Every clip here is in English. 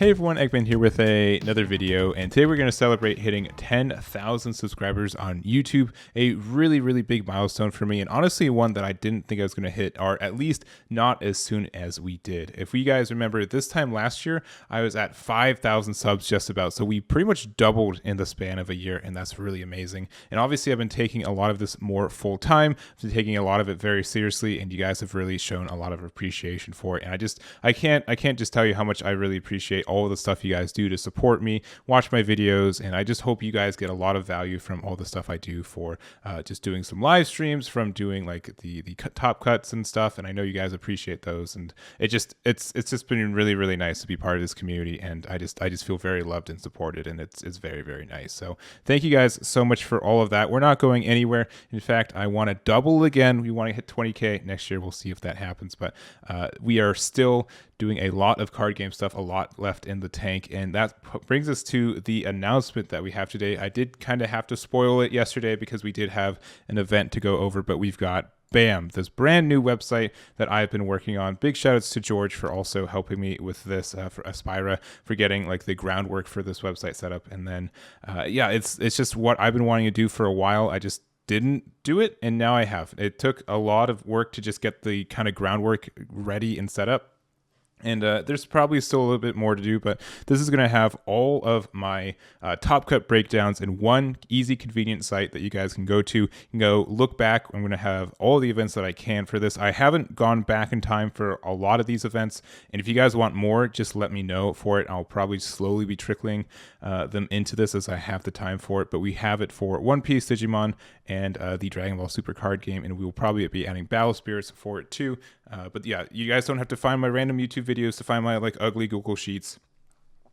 Hey everyone, Egman here with another video, and today we're going to celebrate hitting 10,000 subscribers on YouTube, a really big milestone for me, and honestly one that I didn't think I was going to hit, or at least not as soon as we did. If you guys remember, this time last year, I was at 5,000 subs just about, so we pretty much doubled in the span of a year, and that's really amazing. And obviously I've been taking a lot of this more full time, I've been taking a lot of it very seriously, and you guys have really shown a lot of appreciation for it, and I can't just tell you how much I really appreciate all of the stuff you guys do to support me, watch my videos, and I just hope you guys get a lot of value from all the stuff I do for just doing some live streams, from doing like the top cuts and stuff, and I know you guys appreciate those, and it's just been really nice to be part of this community, and I just feel very loved and supported, and it's very nice. So thank you guys so much for all of that. We're not going anywhere. In fact, I want to double again. We want to hit 20K next year. We'll see if that happens, but we are still doing a lot of card game stuff, a lot left in the tank, and that brings us to the announcement that we have today. I did kind of have to spoil it yesterday because we did have an event to go over, but we've got this brand new website that I've been working on. Big shout outs to George for also helping me with this, for Espira, for getting like the groundwork for this website set up. And then it's just what I've been wanting to do for a while. I just didn't do it, and now I have. It took a lot of work to just get the kind of groundwork ready and set up. And there's probably still a little bit more to do, but this is going to have all of my top cut breakdowns in one easy, convenient site that you guys can go to. You can go look back. I'm going to have all the events that I can for this. I haven't gone back in time for a lot of these events, and if you guys want more, just let me know for it. I'll probably slowly be trickling them into this as I have the time for it, but we have it for One Piece, Digimon, and the Dragon Ball Super card game, and we will probably be adding Battle Spirits for it too. But yeah, you guys don't have to find my random YouTube videos to find my like ugly Google Sheets.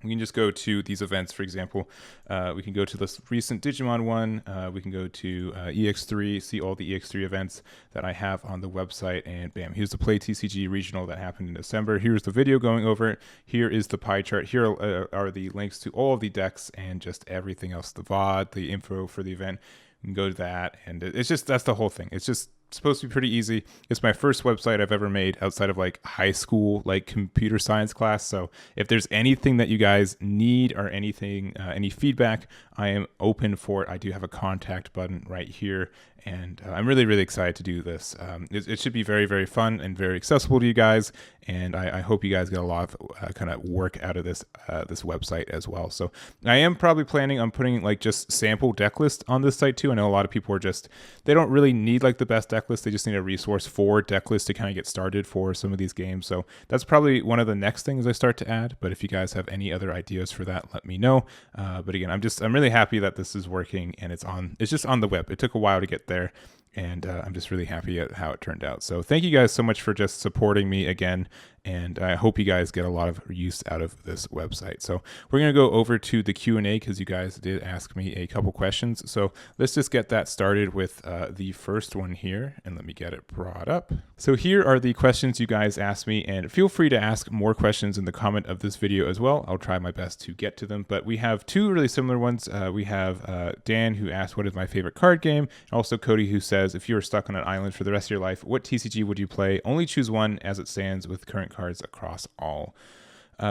We can just go to these events, for example. We can go to this recent Digimon one. We can go to EX3, see all the EX3 events that I have on the website, and bam, here's the Play TCG Regional that happened in December. Here's the video going over it. Here is the pie chart. Here are the links to all of the decks and just everything else, the VOD, the info for the event. You can go to that, and it's just, that's the whole thing. It's just supposed to be pretty easy. It's my first website I've ever made outside of like high school, like computer science class. So if there's anything that you guys need or anything, any feedback, I am open for it. I do have a contact button right here, and I'm really excited to do this. It should be very fun and very accessible to you guys, and I hope you guys get a lot of kind of work out of this this website as well. So I am probably planning on putting like just sample deck lists on this site too. I know a lot of people are just, they don't really need like the best deck list. They just need a resource for deck lists to kind of get started for some of these games. So that's probably one of the next things I start to add. But if you guys have any other ideas for that, let me know. But again, I'm really happy that this is working, and it's just on the web. It took a while to get there, and I'm just really happy at how it turned out. So thank you guys so much for just supporting me again, and I hope you guys get a lot of use out of this website. So we're going to go over to the Q&A because you guys did ask me a couple questions. So let's just get that started with the first one here, and let me get it brought up. So here are the questions you guys asked me, and feel free to ask more questions in the comment of this video as well. I'll try my best to get to them, but we have two really similar ones. We have Dan, who asked, what is my favorite card game? And also Cody, who says, if you were stuck on an island for the rest of your life, what TCG would you play? Only choose one as it stands with current cards across all.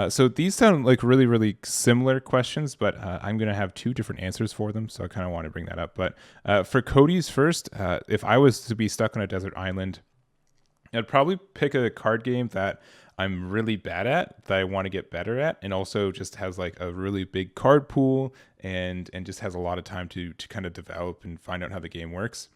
So these sound like really similar questions, but I'm going to have two different answers for them, so I kind of want to bring that up. But for Cody's first, if I was to be stuck on a desert island, I'd probably pick a card game that I'm really bad at, that I want to get better at, and also just has like a really big card pool and just has a lot of time to kind of develop and find out how the game works.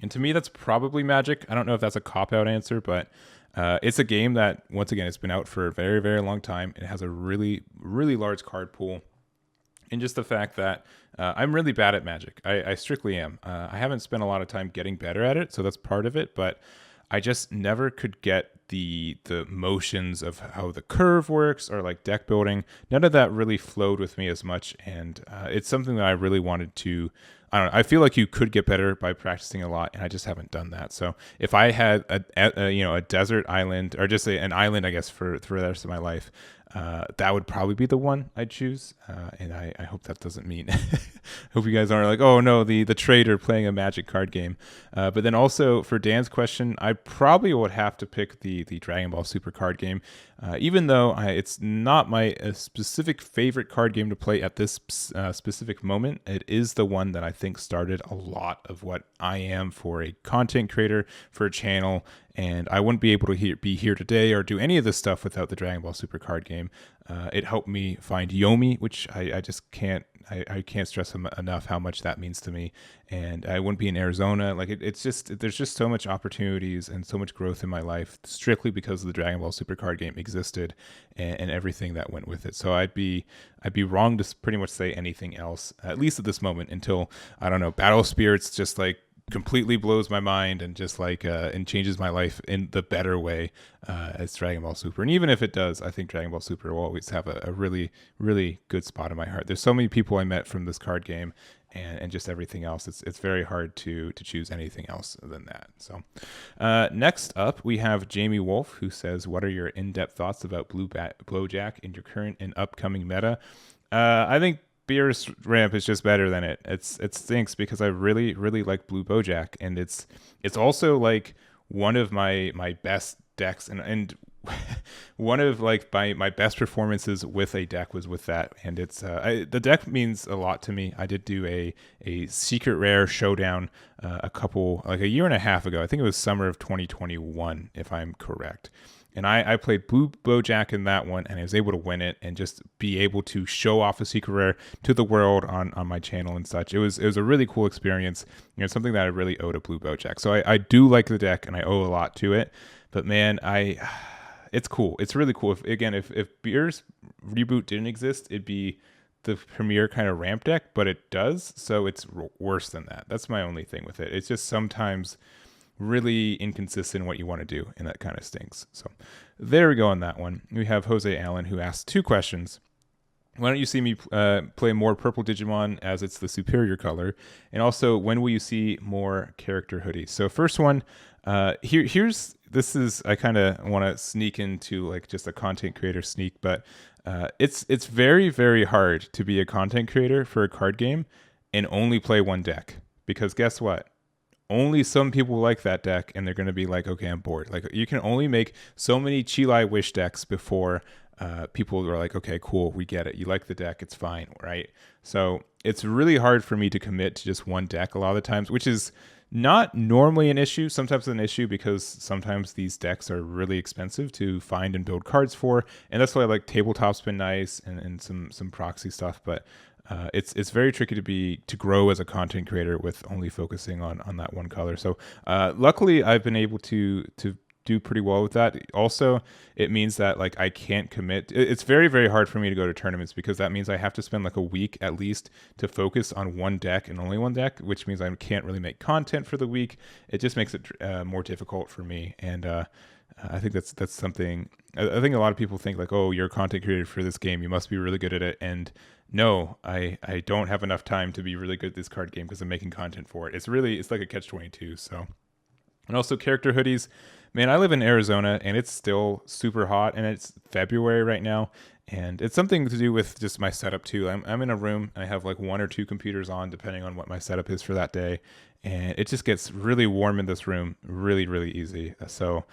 And to me, that's probably Magic. I don't know if that's a cop-out answer, but it's a game that, once again, it's been out for a very long time. It has a really large card pool. And just the fact that I'm really bad at Magic. I strictly am. I haven't spent a lot of time getting better at it, so that's part of it. But I just never could get the motions of how the curve works or like deck building. None of that really flowed with me as much. And it's something that I really wanted to I don't know. I feel like you could get better by practicing a lot, and I just haven't done that. So if I had a desert island, or just an island, I guess for the rest of my life, that would probably be the one I'd choose. And I hope that doesn't mean. Hope you guys aren't like, oh no, the trader playing a Magic card game. But then also for Dan's question, I probably would have to pick the Dragon Ball Super card game, even though it's not my specific favorite card game to play at this specific moment. It is the one that I think started a lot of what I am for a content creator, for a channel, and I wouldn't be able to be here today or do any of this stuff without the Dragon Ball Super card game. It helped me find Yomi, which I just can't. I can't stress enough how much that means to me. And I wouldn't be in Arizona. Like it's just, there's just so much opportunities and so much growth in my life strictly because the Dragon Ball Super card game existed and everything that went with it. So I'd be wrong to pretty much say anything else, at least at this moment, until, I don't know, Battle Spirits just like completely blows my mind and just like and changes my life in the better way as Dragon Ball Super. And even if it does, I think Dragon Ball Super will always have a really, really good spot in my heart. There's so many people I met from this card game and just everything else. It's very hard to choose anything else than that. So next up, we have Jamie Wolf, who says, what are your in-depth thoughts about Blowjack in your current and upcoming meta? I think Beer's ramp is just better than it. It stinks because I really, really like Blue Bojack, and it's also like one of my best decks, and one of like my best performances with a deck was with that, and it's the deck means a lot to me. I did do a secret rare showdown a year and a half ago. I think it was summer of 2021, if I'm correct. And I played Blue Bojack in that one, and I was able to win it and just be able to show off a secret rare to the world on my channel and such. It was a really cool experience. Something that I really owe to Blue Bojack. So I do like the deck, and I owe a lot to it. But man, it's cool. It's really cool. If Beer's reboot didn't exist, it'd be the premier kind of ramp deck, but it does. So it's worse than that. That's my only thing with it. It's just sometimes really inconsistent in what you want to do, and that kind of stinks. So there we go on that one. We have Jose Allen, who asked 2 questions. Why don't you see me play more purple Digimon, as it's the superior color? And also, when will you see more character hoodies? So first one, I kind of want to sneak into like just a content creator sneak, but it's very, very hard to be a content creator for a card game and only play one deck, because guess what? Only some people like that deck, and they're going to be like, okay, I'm bored. Like, you can only make so many Chilai Wish decks before people are like, okay, cool, we get it. You like the deck, it's fine, right? So it's really hard for me to commit to just one deck a lot of the times, which is not normally an issue. Sometimes it's an issue because sometimes these decks are really expensive to find and build cards for, and that's why like Tabletop's been nice and some proxy stuff, but it's very tricky to grow as a content creator with only focusing on that one color. So luckily I've been able to do pretty well with that. Also, it means that like I can't commit. It's very, very hard for me to go to tournaments, because that means I have to spend like a week at least to focus on one deck and only one deck, which means I can't really make content for the week. It just makes it more difficult for me. And I think that's something. I think a lot of people think like, oh, you're a content creator for this game, you must be really good at it. And no, I don't have enough time to be really good at this card game because I'm making content for it. It's like a catch-22. So, and also character hoodies. Man, I live in Arizona and it's still super hot, and it's February right now. And it's something to do with just my setup too. I'm in a room, and I have like 1 or 2 computers on depending on what my setup is for that day. And it just gets really warm in this room really, really easy. So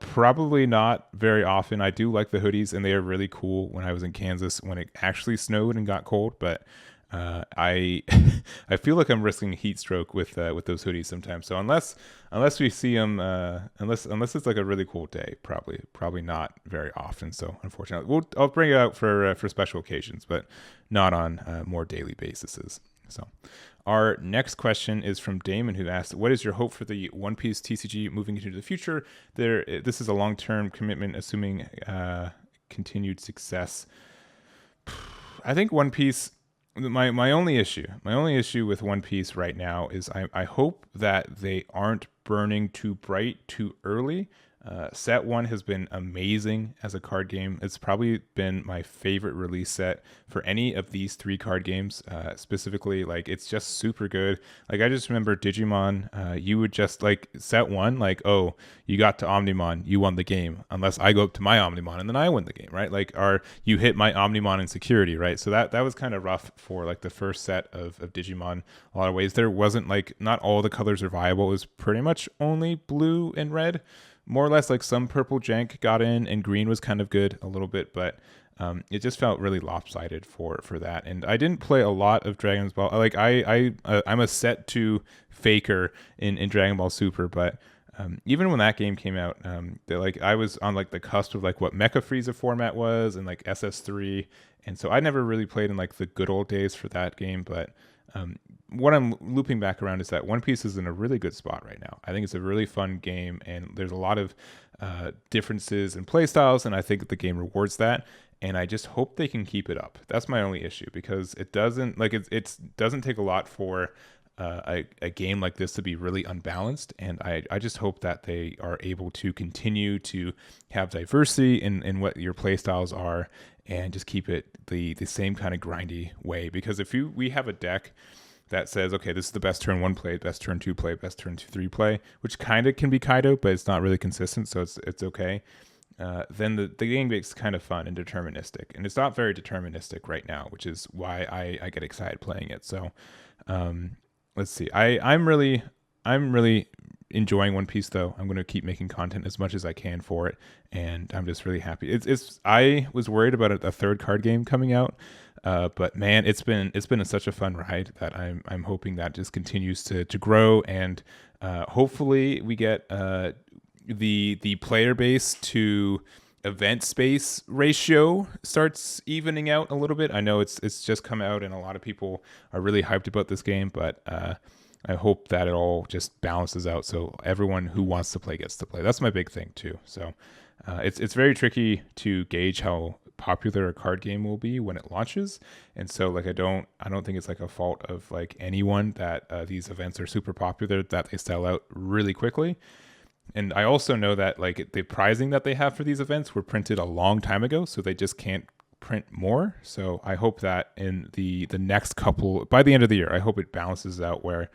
probably not very often. I do like the hoodies, and they are really cool when I was in Kansas when it actually snowed and got cold. But I I feel like I'm risking heat stroke with those hoodies sometimes. So unless we see them, unless it's like a really cool day, probably not very often. So unfortunately, I'll bring it out for special occasions, but not on more daily bases. So our next question is from Damon, who asked, what is your hope for the One Piece TCG moving into the future? This is a long-term commitment, assuming continued success. I think One Piece, my only issue with One Piece right now is I hope that they aren't burning too bright too early. Set 1 has been amazing as a card game. It's probably been my favorite release set for any of these 3 card games. Specifically, like, it's just super good. Like, I just remember Digimon, you would just, like, Set 1, like, oh, you got to Omnimon, you won the game. Unless I go up to my Omnimon and then I win the game, right? Like, or you hit my Omnimon in security, right? So that was kind of rough for, like, the first set of Digimon. A lot of ways there wasn't, like, not all the colors are viable. It was pretty much only blue and red, more or less. Like, some purple jank got in, and green was kind of good a little bit, but it just felt really lopsided for that. And I didn't play a lot of Dragon's Ball. Like, I'm a set 2 faker in Dragon Ball Super, but even when that game came out, like, I was on, like, the cusp of, like, what Mecha Frieza format was and, like, SS3, and so I never really played in, like, the good old days for that game. But what I'm looping back around is that One Piece is in a really good spot right now. I think it's a really fun game, and there's a lot of differences in play styles, and I think the game rewards that. And I just hope they can keep it up. That's my only issue, because it doesn't, like, it doesn't take a lot for a game like this to be really unbalanced. And I just hope that they are able to continue to have diversity in what your play styles are, and just keep it the same kind of grindy way. Because if we have a deck that says, okay, this is the best turn 1 play, best turn 2 play, best turn 3 play, which kind of can be Kaido, but it's not really consistent, so it's okay. Then the game gets kind of fun and deterministic, and it's not very deterministic right now, which is why I get excited playing it. So let's see. I'm really enjoying One Piece, though. I'm going to keep making content as much as I can for it, and I'm just really happy. I was worried about a 3rd card game coming out, but man, it's been such a fun ride that I'm hoping that just continues to grow, and hopefully we get the player base to event space ratio starts evening out a little bit. I know it's just come out, and a lot of people are really hyped about this game, but I hope that it all just balances out, so everyone who wants to play gets to play. That's my big thing too. So it's very tricky to gauge how popular a card game will be when it launches, and so, like, I don't think it's, like, a fault of, like, anyone that these events are super popular, that they sell out really quickly. And I also know that, like, the pricing that they have for these events were printed a long time ago, so they just can't print more. So I hope that in the next couple, by the end of the year, I hope it balances out where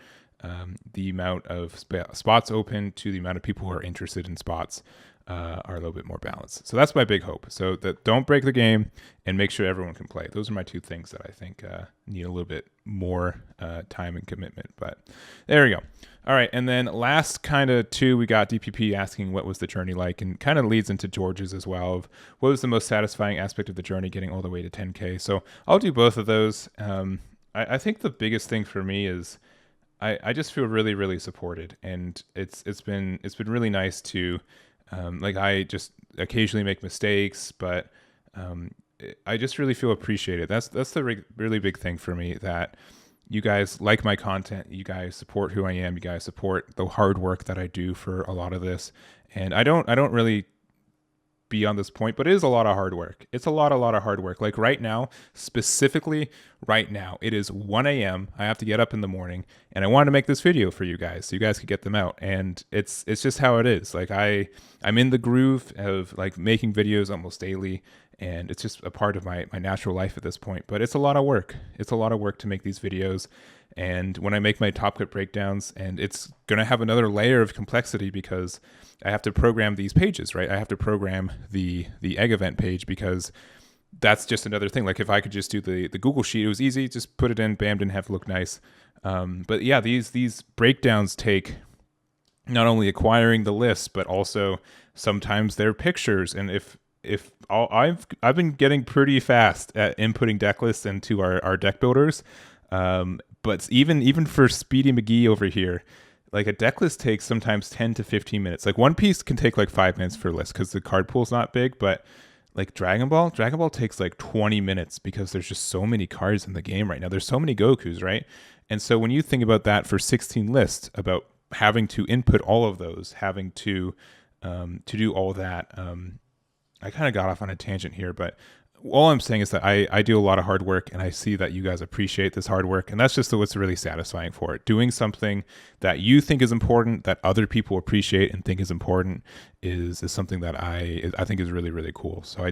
the amount of spots open to the amount of people who are interested in spots are a little bit more balanced. So that's my big hope. So that don't break the game, and make sure everyone can play. Those are my 2 things that I think need a little bit more time and commitment. But there we go. All right, and then last kind of 2, we got DPP asking what was the journey like, and kind of leads into George's as well, of what was the most satisfying aspect of the journey getting all the way to 10K. So I'll do both of those. I think the biggest thing for me is I just feel really, really supported, and it's been really nice to like, I just occasionally make mistakes, but I just really feel appreciated. That's the really big thing for me, that you guys like my content, you guys support who I am, you guys support the hard work that I do for a lot of this. And I don't really be on this point, but it is a lot of hard work. It's a lot of hard work. Like, right now, specifically right now, it is 1 a.m. I have to get up in the morning, and I wanted to make this video for you guys so you guys could get them out. And it's just how it is. Like, I'm in the groove of, like, making videos almost daily, and it's just a part of my natural life at this point. But it's a lot of work. It's a lot of work to make these videos. And when I make my Top Cut breakdowns, and it's going to have another layer of complexity, because I have to program these pages, right? I have to program the egg event page, because that's just another thing. Like, if I could just do the Google Sheet, it was easy. Just put it in, bam, didn't have to look nice. But yeah, these breakdowns take not only acquiring the list, but also sometimes they're pictures. And if I've been getting pretty fast at inputting deck lists into our deck builders. But even for Speedy McGee over here, like, a deck list takes sometimes 10 to 15 minutes. Like, One Piece can take like 5 minutes for a list because the card pool's not big, but like Dragon Ball takes like 20 minutes because there's just so many cards in the game right now. There's so many Gokus, right? And so when you think about that for 16 lists, about having to input all of those, having to do all that, I kind of got off on a tangent here, but all I'm saying is that I do a lot of hard work, and I see that you guys appreciate this hard work, and that's just what's really satisfying for it. Doing something that you think is important, that other people appreciate and think is important, is something that I think is really, really cool. So I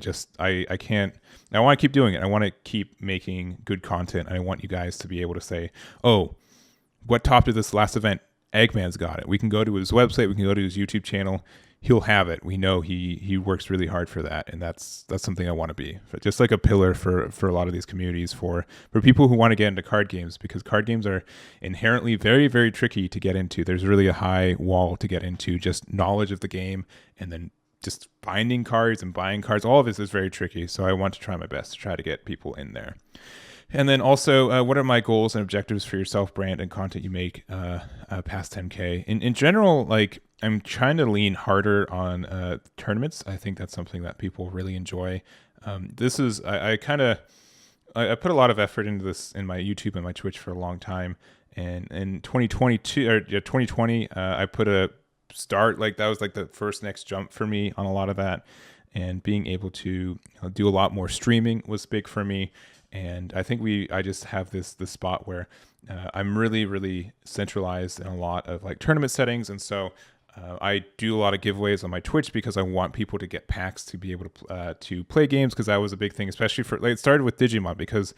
want to keep doing it. I want to keep making good content, and I want you guys to be able to say, oh, what topped of this last event? Egman's got it. We can go to his website, we can go to his YouTube channel. He'll have it. We know he works really hard for that, and that's something I want to be. But just like a pillar for a lot of these communities, for people who want to get into card games, because card games are inherently very, very tricky to get into. There's really a high wall to get into. Just knowledge of the game, and then just finding cards and buying cards. All of this is very tricky. So I want to try my best to try to get people in there. And then also, what are my goals and objectives for your self-brand and content you make past 10K? In general, like, I'm trying to lean harder on tournaments. I think that's something that people really enjoy. This is, I put a lot of effort into this in my YouTube and my Twitch for a long time. And in 2020, I put a start, like that was like the first next jump for me on a lot of that. And being able to do a lot more streaming was big for me. And I think I just have this spot where I'm really, really centralized in a lot of like tournament settings. And so I do a lot of giveaways on my Twitch because I want people to get packs to be able to play games, because that was a big thing, especially for, like, it started with Digimon, because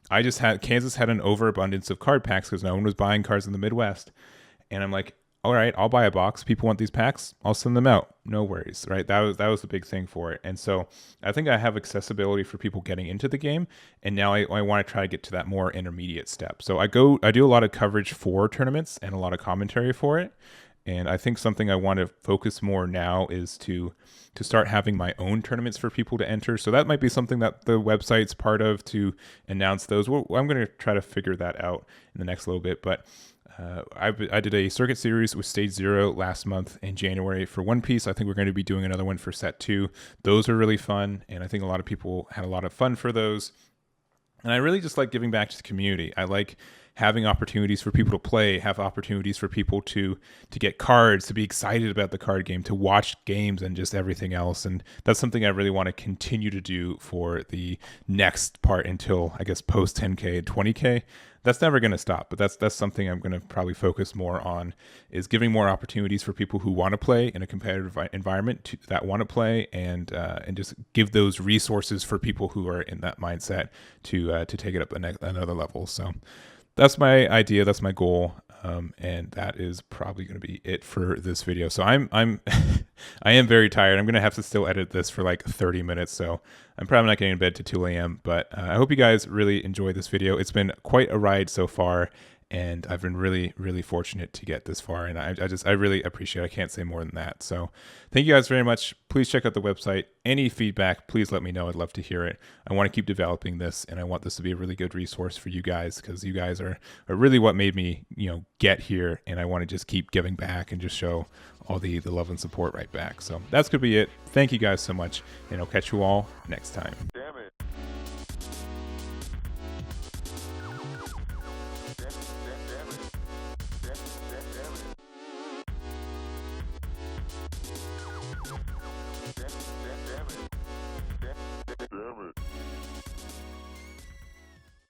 Kansas had an overabundance of card packs because no one was buying cards in the Midwest. And I'm like, all right, I'll buy a box. People want these packs, I'll send them out. No worries, right? That was the big thing for it. And so I think I have accessibility for people getting into the game. And now I want to try to get to that more intermediate step. So I do a lot of coverage for tournaments and a lot of commentary for it. And I think something I want to focus more now is to start having my own tournaments for people to enter. So that might be something that the website's part of, to announce those. Well, I'm going to try to figure that out in the next little bit. But I did a circuit series with Stage 0 last month in January for One Piece. I think we're going to be doing another one for Set 2. Those are really fun, and I think a lot of people had a lot of fun for those. And I really just like giving back to the community. I like having opportunities for people to play, have opportunities for people to get cards, to be excited about the card game, to watch games, and just everything else. And that's something I really want to continue to do for the next part until, I guess, post 10K and 20K. That's never going to stop, but that's something I'm going to probably focus more on, is giving more opportunities for people who want to play in a competitive environment, that want to play, and just give those resources for people who are in that mindset to take it up another level. So that's my idea. That's my goal. And that is probably going to be it for this video. So I am very tired. I'm going to have to still edit this for like 30 minutes. So I'm probably not getting in bed to 2 a.m. But I hope you guys really enjoyed this video. It's been quite a ride so far, and I've been really, really fortunate to get this far. And I really appreciate it. I can't say more than that. So thank you guys very much. Please check out the website. Any feedback, please let me know. I'd love to hear it. I want to keep developing this, and I want this to be a really good resource for you guys, because you guys are really what made me, get here. And I want to just keep giving back and just show all the love and support right back. So that's going to be it. Thank you guys so much, and I'll catch you all next time.